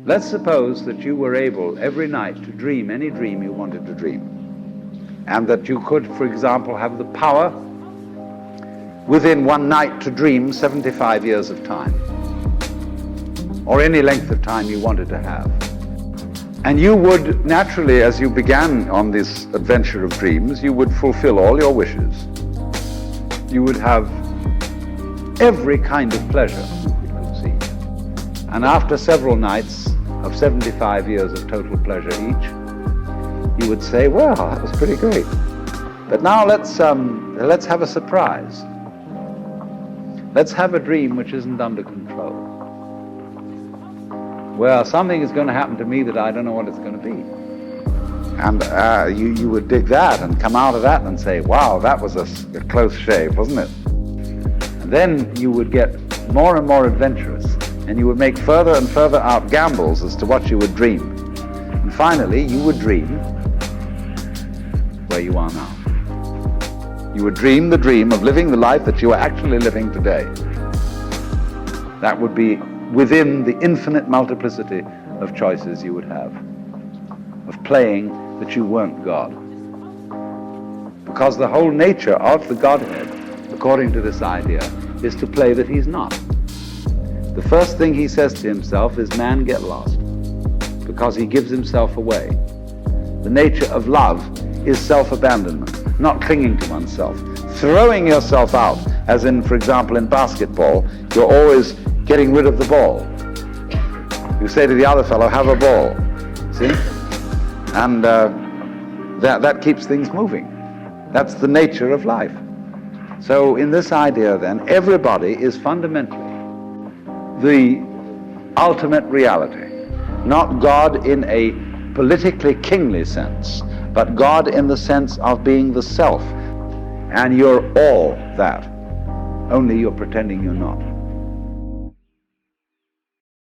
Let's suppose that you were able every night to dream any dream you wanted to dream, and that you could, for example, have the power within one night to dream 75 years of time, or any length of time you wanted to have. And you would naturally, as you began on this adventure of dreams, you would fulfill all your wishes. You would have every kind of pleasure you could see. And after several nights of 75 years of total pleasure each, you would say, well, that was pretty great. But now let's have a surprise. Let's have a dream which isn't under control. Well, something is going to happen to me that I don't know what it's going to be. And you would dig that and come out of that and say, wow, that was a close shave, wasn't it? And then you would get more and more adventurous, and you would make further and further out gambles as to what you would dream. And finally, you would dream where you are now. You would dream the dream of living the life that you are actually living today. That would be within the infinite multiplicity of choices you would have, of playing that you weren't God. Because the whole nature of the Godhead, according to this idea, is to play that he's not. The first thing he says to himself is, man, get lost, because he gives himself away. The nature of love is self-abandonment, not clinging to oneself, throwing yourself out, as in, for example, in basketball, you're always getting rid of the ball. You say to the other fellow, have a ball, see? And that keeps things moving. That's the nature of life. So in this idea then, everybody is fundamentally the ultimate reality, not God in a politically kingly sense, but God in the sense of being the self. And you're all that, only you're pretending you're not.